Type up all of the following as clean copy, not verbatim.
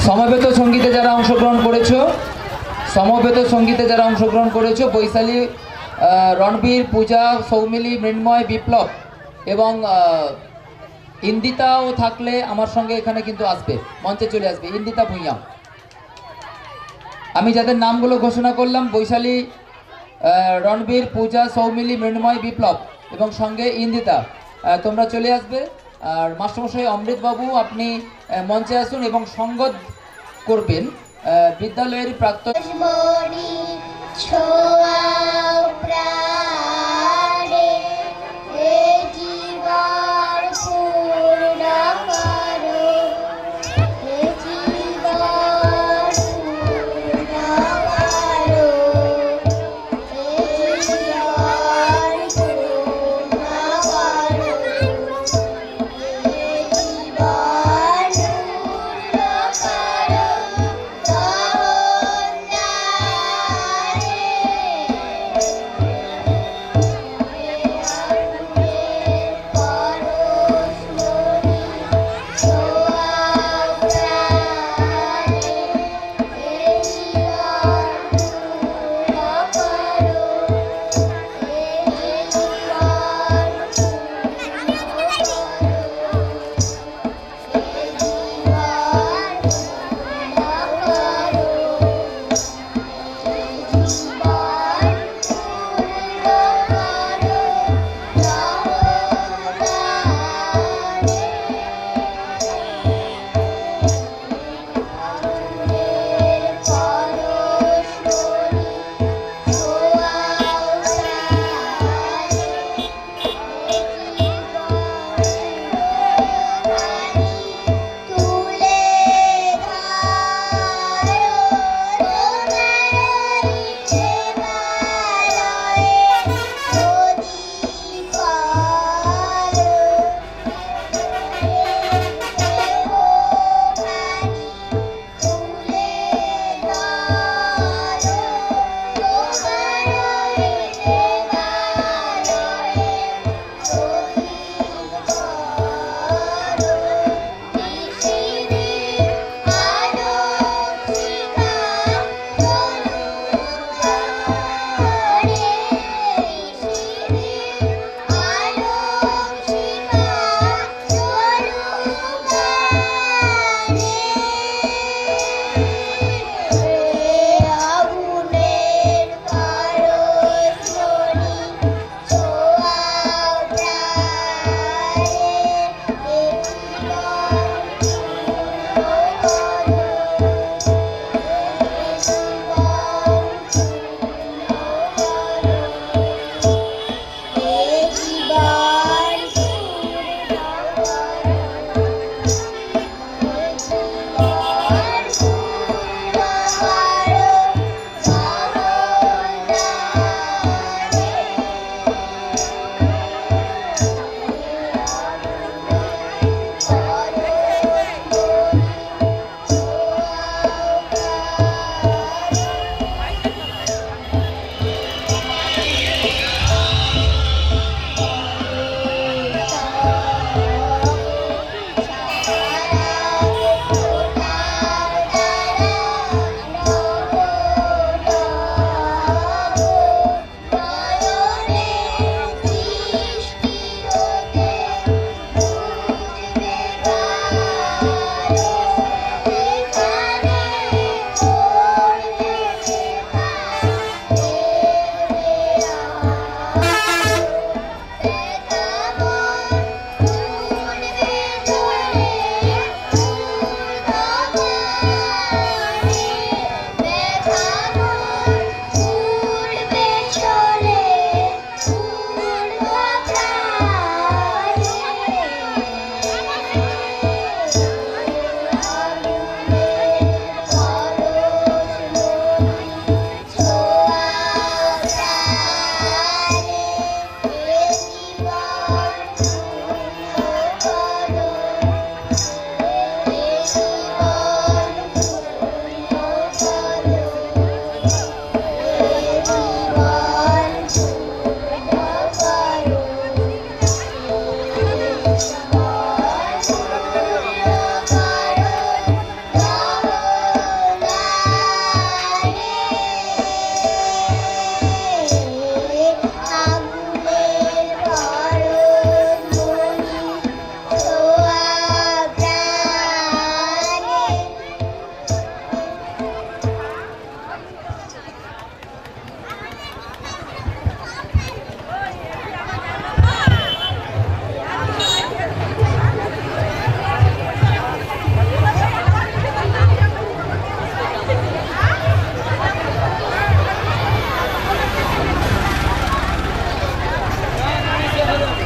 সমবেত সঙ্গীতে যারা অংশগ্রহণ করেছো, সমবেত সঙ্গীতে যারা অংশগ্রহণ করেছো, বৈশালী, রণবীর, পূজা, সৌমিলি, মৃন্ময়, বিপ্লব এবং ইন্দিতাও থাকলে আমার সঙ্গে এখানে কিন্তু আসবে, মঞ্চে চলে আসবে ইন্দিতা ভূঁইয়া। আমি যাদের নামগুলো ঘোষণা করলাম, বৈশালী, রণবীর, পূজা, সৌমিলি, মৃন্ময়, বিপ্লব এবং সঙ্গে ইন্দিতা, তোমরা চলে আসবে। আর মাস্টারমশাই অমৃতবাবু আপনি মঞ্চে আসুন এবং সঙ্গত করবেন বিদ্যালয়ের প্রাক্তন।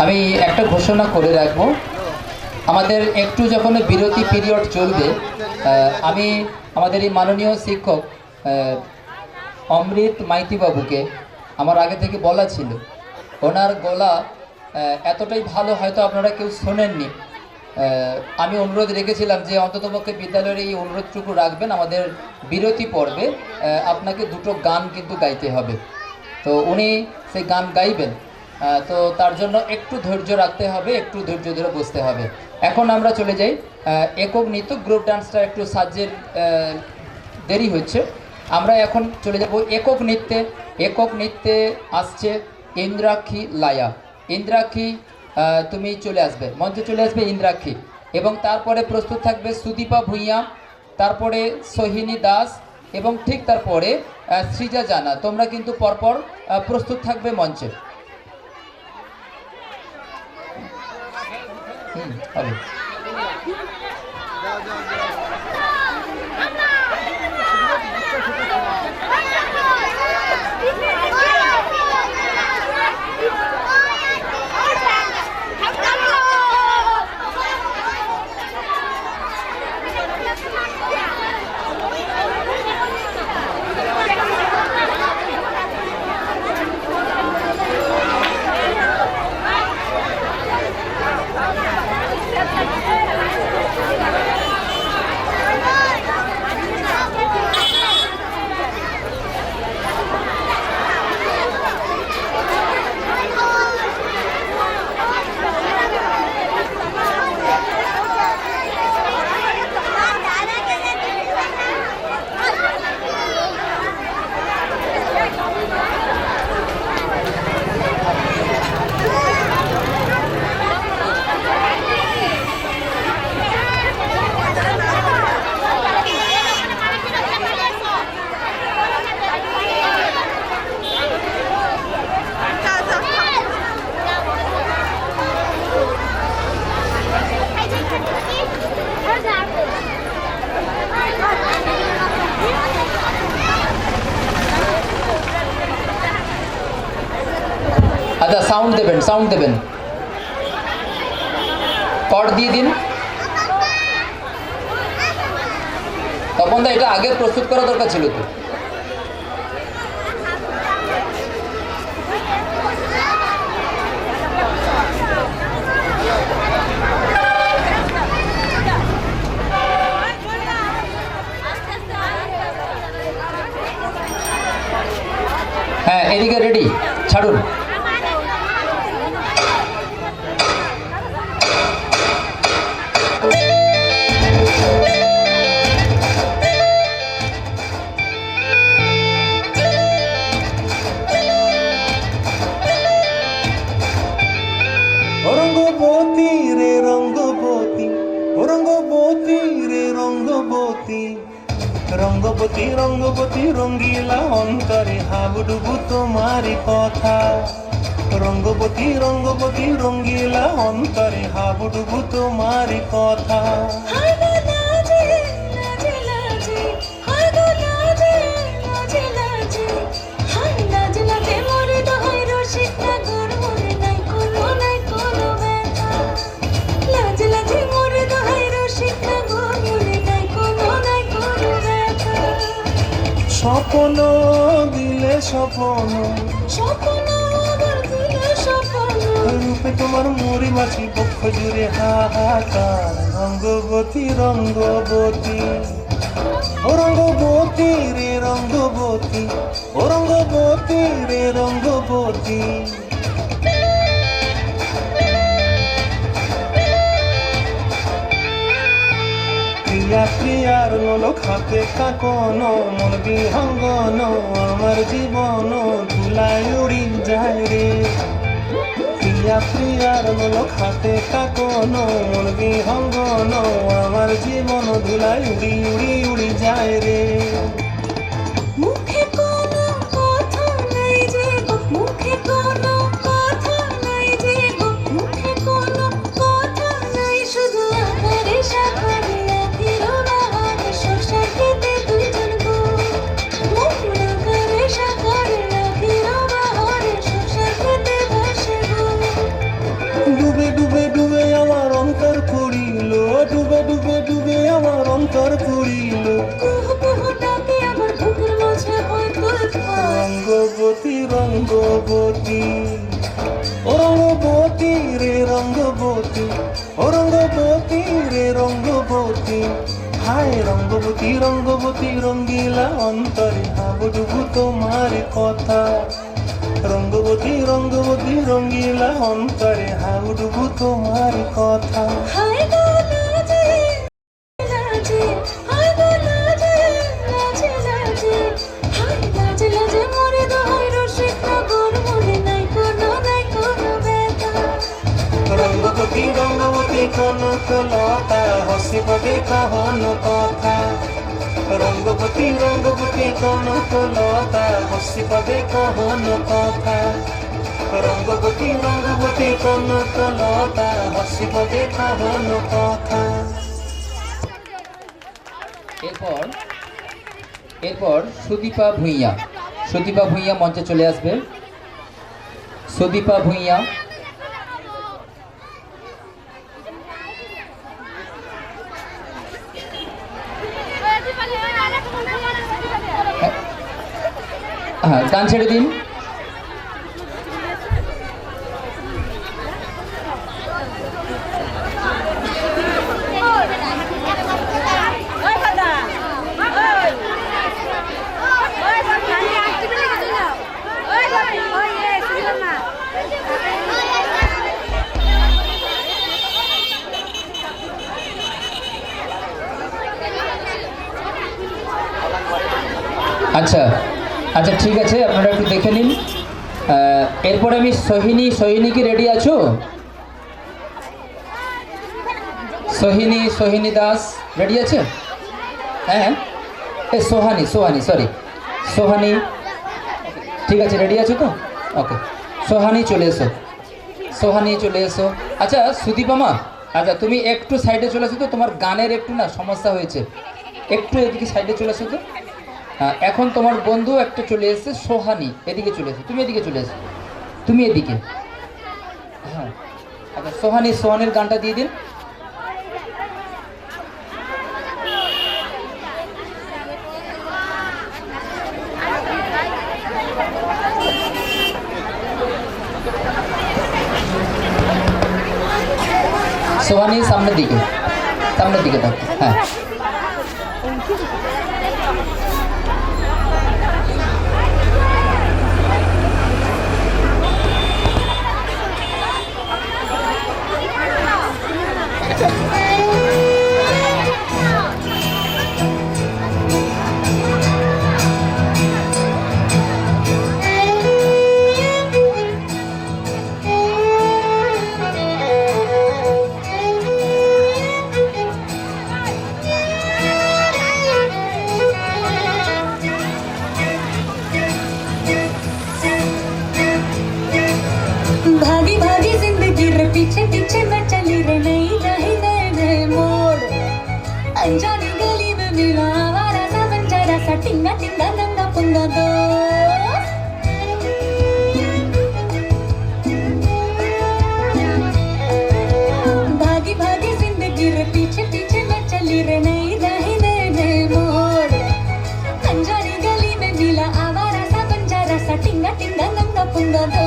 আমি একটা ঘোষণা করে রাখবো, আমাদের একটু যখন বিরতি পিরিয়ড চলবে, আমি আমাদের এই মাননীয় শিক্ষক অমৃত মাইতি বাবুকে আমার আগে থেকে বলা ছিল, ওনার গলা এতটাই ভালো হয়তো আপনারা কেউ শোনেননি। আমি অনুরোধ রেখেছিলাম যে অন্ততপক্ষে বিদ্যালয়ের এই অনুরোধটুকু রাখবেন, আমাদের বিরতি পর্বে আপনাকে দুটো গান কিন্তু গাইতে হবে। তো উনি সেই গান গাইবেন, তো তার জন্য একটু ধৈর্য রাখতে হবে, একটু ধৈর্য ধরে বসতে হবে। এখন আমরা চলে যাই একক নৃত্য, গ্রুপ ডান্সটা একটু সাহায্যের দেরি হচ্ছে। আমরা এখন চলে যাব একক নৃত্যে। একক নৃত্যে আসছে ইন্দ্রাক্ষী লায়া। ইন্দ্রাক্ষী, তুমি চলে আসবে, মঞ্চে চলে আসবে ইন্দ্রাক্ষী। এবং তারপরে প্রস্তুত থাকবে সুদীপা ভূঁইয়া, তারপরে সোহিনী দাস, এবং ঠিক তারপরে সৃজা জানা। তোমরা কিন্তু পরপর প্রস্তুত থাকবে মঞ্চে। হবে। আচ্ছা, সাউন্ড দেবেন, সাউন্ড দেবেন, কর্ড দিয়ে দিন। তপন দা, এটা আগে প্রস্তুত করা দরকার ছিল তো। হ্যাঁ, এদিকে রেডি, ছাড়ুন। রঙ্গবতী রে রঙ্গবতী, রঙ্গবতী রে রঙ্গবতী, রঙ্গবতী রঙ্গবতী রঙ্গিলা অন্তরে হাবুডুবু তোমারি কথা। রঙ্গবতী রঙ্গবতী রঙ্গিলা অন্তরে হাবুডুবু তোমারি কথা। স্বপ্ন দিলে স্বপ্ন, রূপে তোমার মরি মাছি বক্ষ জুড়ে হাহাকার। রঙ্গবতী রঙ্গবতী, ও রঙ্গবতী রে রঙ্গবতী, ও রঙ্গবতী রে রঙ্গবতী। প্রিয়া প্রিয়ার লোক হাতে কাকন, মন বিহঙ্গন আমার জীবন ধুলায় উড়ি যায় রে। প্রিয়া প্রিয়ার লোক হাতে কাকন, মন বিহঙ্গন আমার জীবন ধুলায় উড়ি উড়ি উড়ি যায় রে। মুখে কোনো কথা নাই যে গো, মুখে কোনো কথা নাই যে গো, মুখে কোনো কথা নাই, শুধু আকারে সাকারে আখিরো বাহারে শশা খেতে দুজন গো। মুখ আকারে সাকারে আখিরো বাহারে শশা খেতে বসে গো। রঙ্গবতী, ও রঙ্গবতী রে রঙ্গবতী, ও রঙ্গবতী রে রঙ্গবতী, হায় রঙ্গবতী রঙ্গবতী রঙ্গিলা অন্তরে হাবুডুবু তোমার কথা, রঙ্গবতী রঙ্গবতী রঙ্গিলা অন্তরে হাবুডুবু তোমার কথা। হায় গো লাজে লাজে, হায় গো লাজে লাজে লাজে, হায় লাজে লাজে মরে দোহাই রসিক নগর মনে নাই কোনো ব্যথা। রঙ্গবতী রঙ্গবতী কনকলতা হসিববে কহন কথা, রঙ্গবতী রঙ্গবতী কনকলতা হসিববে কহন কথা, রঙ্গবতী রঙ্গবতী কনকলতা হসিববে কহন কথা। এরপর সুদীপা ভূঁইয়া, সুদীপা ভূঁইয়া মঞ্চে চলে আসবে। সুদীপা ভূঁইয়া, হ্যাঁ গান ছেড়ে দিন। আচ্ছা আচ্ছা ঠিক আছে, আপনারা একটু দেখে নিন। এরপরে আমি সোহিনী, সোহিনী কি রেডি আছো? সোহিনী, সোহিনী দাস রেডি আছে? হ্যাঁ এ সোহানি, সোহানি সরি সোহানি, ঠিক আছে রেডি আছো তো? ওকে সোহানি চলে এসো, সোহানি চলে এসো। আচ্ছা সুদীপা মা, আচ্ছা তুমি একটু সাইডে চলে এসো তো, তোমার গানের একটু না সমস্যা হয়েছে, একটু এদিকে সাইডে চলে এসো তো। হ্যাঁ এখন তোমার বন্ধু একটা চলে এসেছে সোহানি, এদিকে চলে এসো, তুমি এদিকে চলে এসো, তুমি এদিকে। হ্যাঁ আচ্ছা সোহানি, সোহানির গানটা দিয়ে দিন। সোহানি সামনের দিকে, সামনের দিকে থাকো। হ্যাঁ भागी भागी जिंदगी रे पीछे पीछे मैं चली रे नई नई नए नए मोड़, अनजानी गली में मिला आवारा सा बंजारा सा टिंगा टिंगा नंगा पुंगा दो। भागी भागी जिंदगी रे पीछे पीछे मैं चली रे नई नई नए नए मोड़, अनजानी गली में मिला आवारा सा बंजारा सा टिंगा टिंगा नंगा पुंगा दो।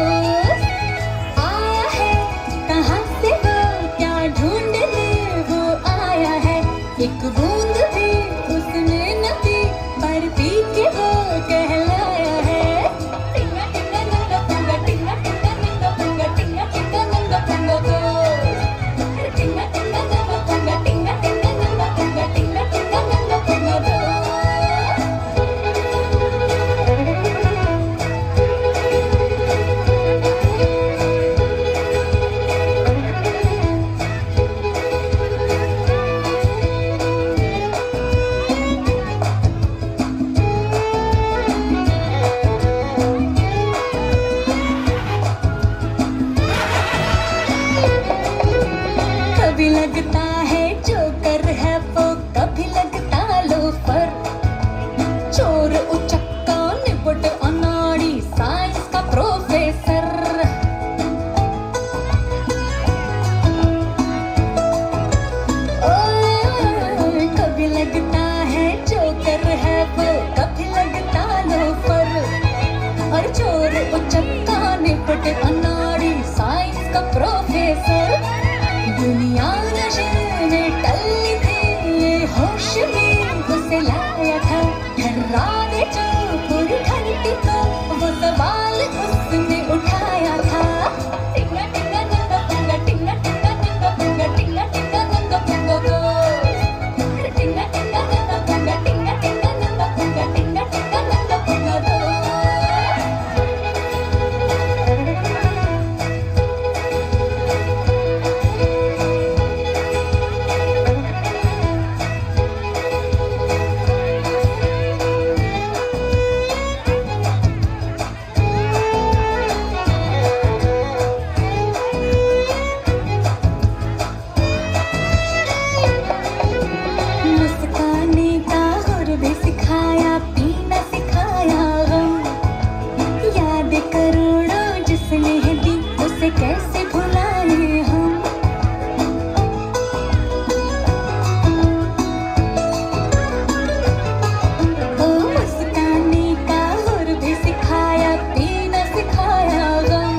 एक बूंद भी उसने न पी, पर पी के वो कहलाया है। टिंगा टिंगा नंगा पुंगा, टिंगा टिंगा नंगा पुंगा, टिंगा टिंगा नंगा पुंगा दो। टिंगा टिंगा नंगा पुंगा, टिंगा टिंगा नंगा पुंगा, टिंगा टिंगा नंगा पुंगा दो। कभी लगता है जोकर है वो, कभी लगता लोफर, चोर उचक्का निपट अनाड़ी साइंस का प्रोफेसर। ओए कभी लगता है जोकर है वो, कभी लगता लोफर, और चोर उचक्का बटे अनाड़ी साइंस का प्रोफेसर। दुनिया नशे में टल्ली थी, ये होश में उसे लाया था। ठर्रा दे जो पूरी घंटी को वो सवाल उसने उठाया था। टिंगा टिंगा नंगा पुंगा, टिंगा टिंगा नंगा पुंगा, टिंगा टिंगा नंगा पुंगा गो। टिंगा टिंगा नंगा पुंगा, टिंगा टिंगा नंगा पुंगा, टिंगा टिंगा नंगा पुंगा गो। मुस्काने का और भी सिखाया, पीना सिखाया गम। याद करोड़ों जिसने दी, उसे कैसे भुलाए हम। ओ मुस्काने का और भी सिखाया, पीना सिखाया गम।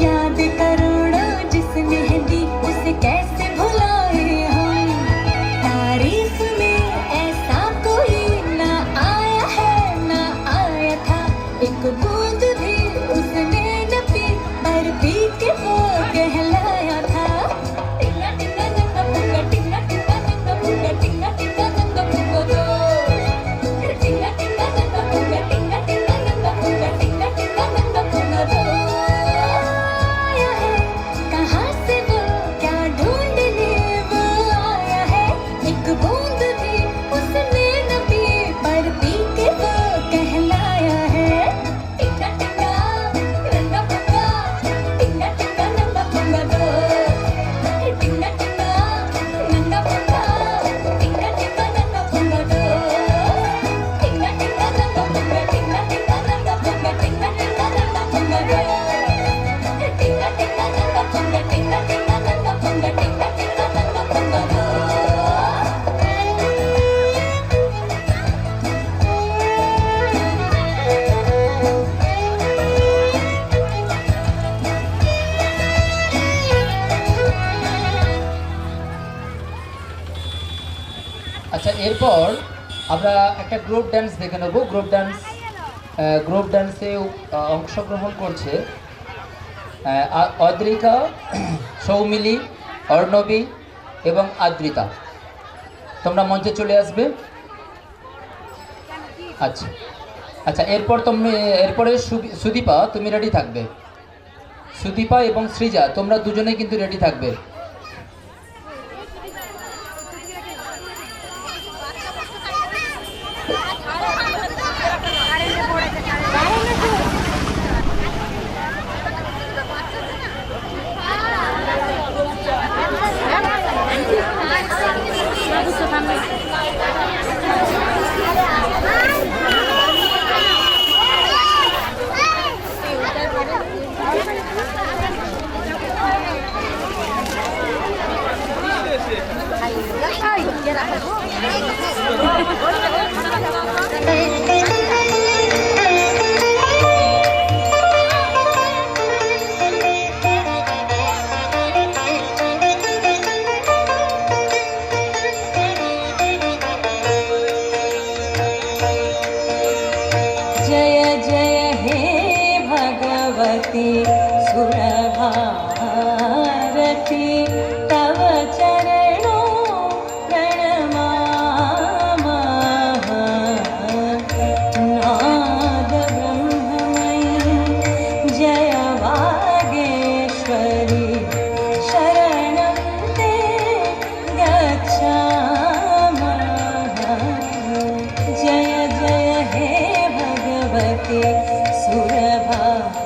याद करोड़ों जिसने दी, उसे कैसे भुलाए हम। तारीफ में ऐसा कोई ना आया है, ना आया था। एक बूंद भी उसने न पी, पर पी के वो कहलाया था। टिंगा टिंगा नंगा पुंगा, टिंगा टिंगा नंगा पुंगा, टिंगा टिंगा नंगा पुंगा गो। टिंगा टिंगा नंगा पुंगा, टिंगा टिंगा नंगा पुंगा, टिंगा टिंगा नंगा पुंगा गो। आया है कहाँ से वो, क्या ढूंढने वो आया है। एक बूंद भी उसने न पी, पर पी के वो कहलाया है। टिंगा टिंगा नंगा पुंगा, टिंगा टिंगा नंगा पुंगा गो। टिंगा टिंगा नंगा पुंगा, टिंगा टिंगा नंगा पुंगा गो। टिंगा टिंगा नंगा पुंगा, टिंगा टिंगा नंगा पुंगा, टिंगा टिंगा नंगा पुंगा गो। टिंगा टिंगा नंगा पुंगा, टिंगा टिंगा नंगा पुंगा, टिंगा टिंगा नंगा पुंगा गो। আচ্ছা, এরপর আমরা একটা গ্রুপ ডান্স দেখে নেব। গ্রুপ ডান্সে অংশগ্রহণ করছে অদ্রিকা, সৌমিলি, অর্ণবী এবং আদ্রিতা। তোমরা মঞ্চে চলে আসবে। আচ্ছা আচ্ছা, এরপরে সুদীপা, তুমি রেডি থাকবে। সুদীপা এবং সৃজা, তোমরা দুজনে কিন্তু রেডি থাকবে। जय जय हे भगवती सुरभारती, तव चरणों प्रणमामः। नाद ब्रह्ममयी जय वागेश्वरी, शरणं ते गच्छामः। जय जय हे भगवती सुरभारती।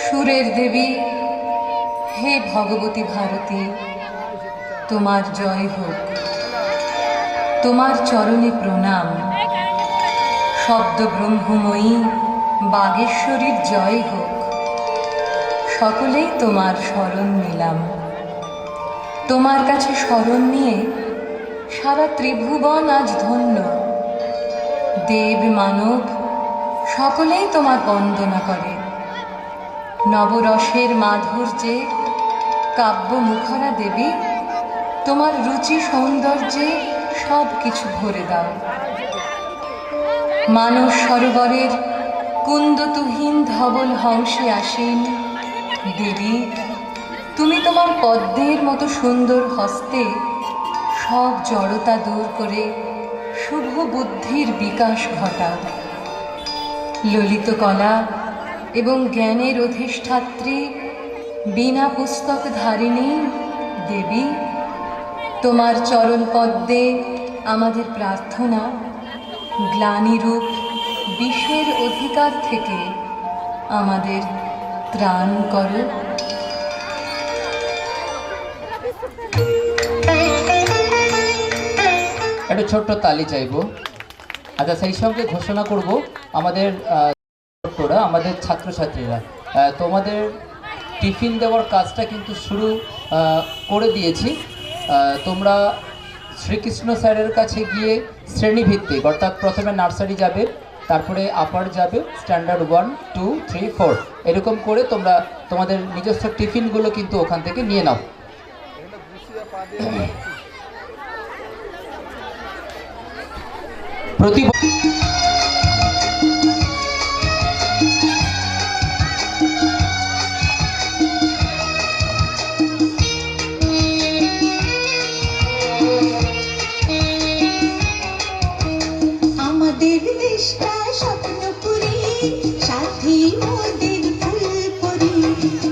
সুরের দেবী হে ভগবতী ভারতী, তোমার জয় হোক, তোমার চরণে প্রণাম। শব্দ ব্রহ্মময়ী বাগেশ্বরীর জয় হোক, সকলেই তোমার শরণ নিলাম। তোমার কাছে শরণ নিয়ে সারা ত্রিভুবন আজ ধন্য। দেব মানব সকলেই তোমার বন্দনা করে। নবরসের মাধুর্যে কাব্য মুখরা দেবী, তোমার রুচি সৌন্দর্যে সব কিছু ভরে দাও। মানস সরোবরের কুন্দতুহীন ধবল হংসে আসেন দেবী, তুমি তোমার পদ্মের মতো সুন্দর হস্তে সব জড়তা দূর করে শুভ বুদ্ধির বিকাশ ঘটাও। ললিত কলা এবং জ্ঞানের অধিষ্ঠাত্রী, বিনা পুস্তক ধারিণী দেবী, তোমার চরণ পদ্মে আমাদের প্রার্থনা, গ্লানিরূপ বিষের অধিকার থেকে আমাদের ত্রাণ করো। একটা ছোট্ট তালি চাইবো। আচ্ছা, সেই সঙ্গে ঘোষণা করব আমাদের ছোট্টরা, আমাদের ছাত্রছাত্রীরা, তোমাদের টিফিন দেওয়ার কাজটা কিন্তু শুরু করে দিয়েছি। তোমরা শ্রীকৃষ্ণ স্যারের কাছে গিয়ে শ্রেণীভিত্তিক, অর্থাৎ প্রথমে নার্সারি যাবে, তারপরে আপার যাবে, স্ট্যান্ডার্ড 1, 2, 3, 4 এরকম করে তোমরা তোমাদের নিজস্ব টিফিনগুলো কিন্তু ওখান থেকে নিয়ে নাও। প্রতি আমাদের দেশটা স্বপ্নপুরী, সাথী মোদের ফুলপুরি,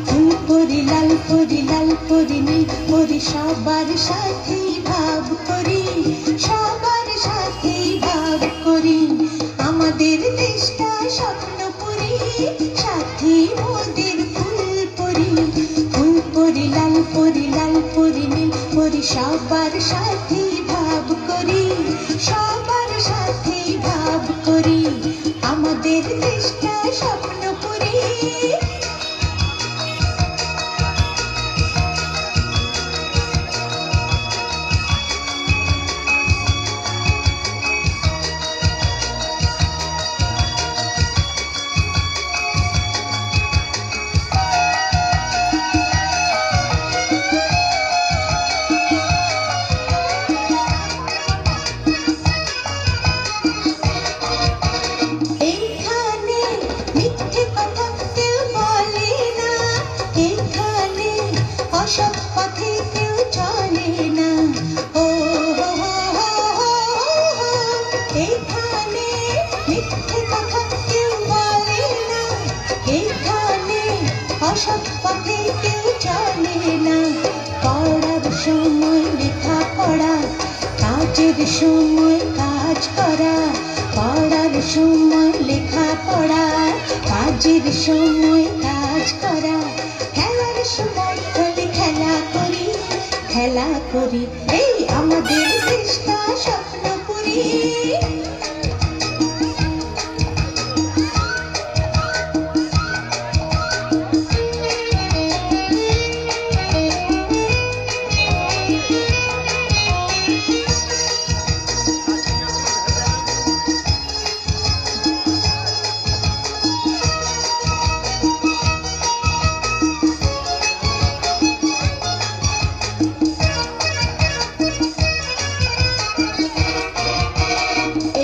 ফুলপুরি লাল পুরি, লাল পুরি নীল পুরি, সবার সাথে ভাব করি, সবার সাথে ভাব করি। আমাদের দেশটা স্বপ্নপুরী, সাথী মোদের ফুলপুরি, ফুলপুরি লাল পুরি, লাল পুরি নীল পুরি, সবার সাথে ভাব করি, সবার সাথে ভাব করি। আমাদের দেশটা স্বপ্নপুরী। এইখানে মিথ্যে কথা কেউ বলে না, এইখানে অসৎ পথে কেউ চলে না। ও হো হো হো হো হো। এইখানে মিথ্যে কথা কেউ বলে না, এইখানে অসৎ পথে কেউ চলে না। পড়ার সময় লেখা পড়া, কাজের সময় কাজ করা, পড়ার সময় লেখা পড়া, কাজের সময় কাজ করা, খেলার সময় হলে খেলা করি, খেলা করি। এই আমাদের দেশটা স্বপ্নপুরী।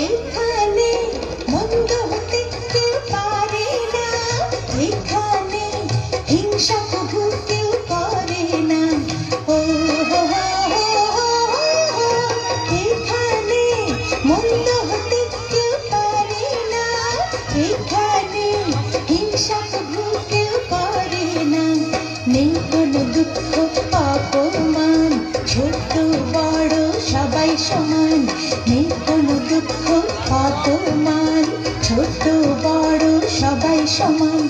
এইখানে মন্দ হতে কেউ পারে না, এইখানে হিংসা প্রভু কেউ করে না। ও হো হো হো হো হো। এইখানে মন্দ হতে কেউ পারে না, এইখানে হিংসা প্রভু কেউ করে না। নেই কোনো দুঃখ অপমান, ছোট বড় সবাই সমান। নেই কোনো দুঃখ অপমান, ছোট বড় সবাই সমান।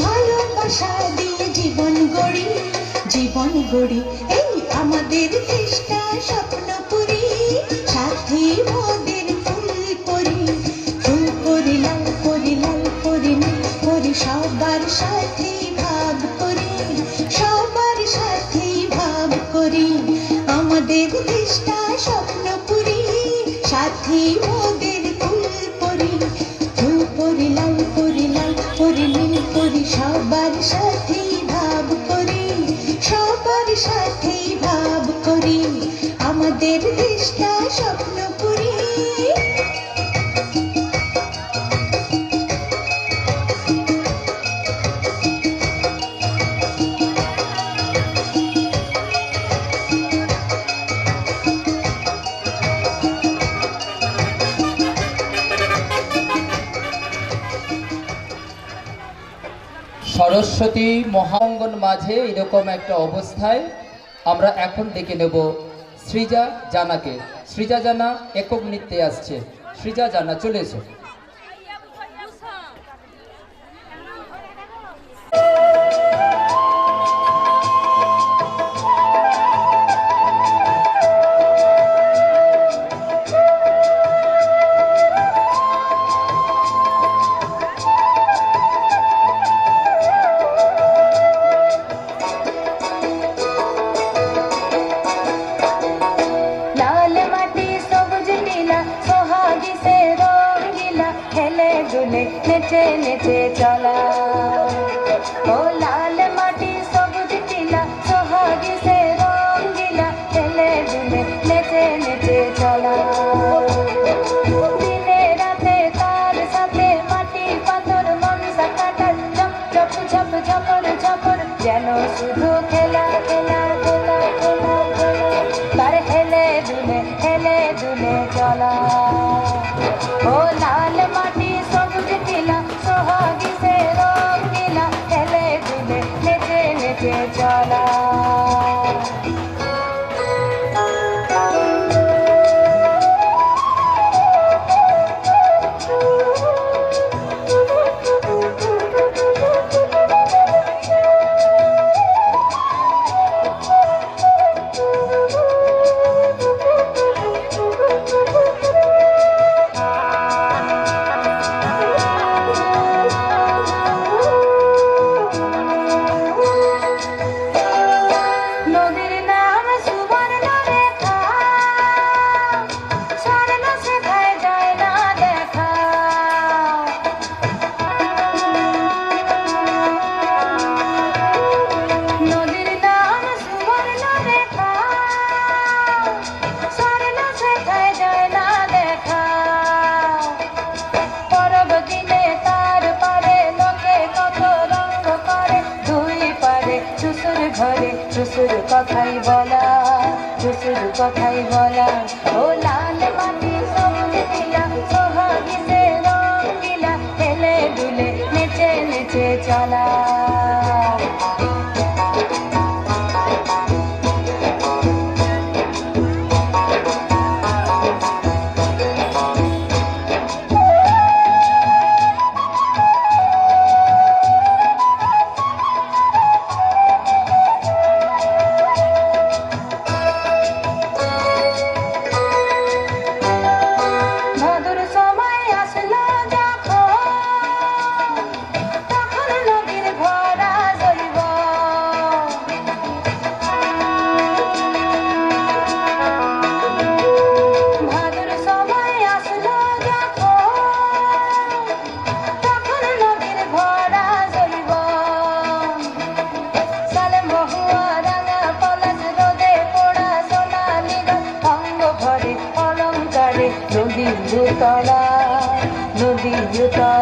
ভালোবাসা দিয়ে জীবন গড়ি, জীবন গড়ি। এই আমাদের দেশটা স্বপ্নপুরী, সাথী মোদের ফুলপুরি, ফুলপুরি লাল পুরি, লাল পুরি নীল পুরি, সবার সাথে ভাব করি, সবার সাথে ভাব করি। আমাদের দেশটা স্বপ্নপুরী, সাথী মোদের ফুলপুরি। সরস্বতী মহাঙ্গন মাঝে এরকম একটা অবস্থায় আমরা এখন ডেকে নেব সৃজা জানাকে। সৃজা জানা একক নৃত্যে আসছে। সৃজা জানা, চলে এসো। লাল মাটি সবুজ নীলা সোহাগী সে রঙ্গিলা খেলে দুলে নেচে নেচে চলা। ও লাল মাটি সবুজ নীলা সোহাগী সে রঙ্গিলা খেলে দুলে নেচে নেচে চলা। দিনে রাতে তার সাথে মাটি পাথর মনসা কাটার ঝপ ঝপ ঝপ ঝপর ঝপর যেন শুধু খেলা খেলা খেলা খেলা খেলা তার হেলে দুলে চলা। ও লাল মাটি সবুজ টিলা সোহাগী সে রঙ্গিলা হেলে দুলে নেচে নেচে চলা। নদীর নাম সুবর্ণরেখা, স্বর্ণ শেখায় যায় না দেখা। নদীর নাম সুবর্ণরেখা, স্বর্ণ শেখায় যায় না দেখা। পরব দিনে তার পারে লোকে কত রঙ্গ করে, দুই পারে শ্বশুর ঘরে শ্বশুর কথাই বলা, শ্বশুর কথাই বলা। ও লাল মাটি সবুজ নীলা সোহাগী সে রঙ্গিলা হেলে দুলে নেচে নেচে চলা। ভাদুর সময় আসলো যখন, তখন নদীর ভরা জৈব। ভাদুর সময় আসলো যখন, তখন নদীর ভরা জৈব। সালে মহুয়া রাঙা পলাশ রোদে পোড়া সোনালি গাছ অঙ্গ ভরে অলঙ্কারে নদীর তলা, নদীর তলা।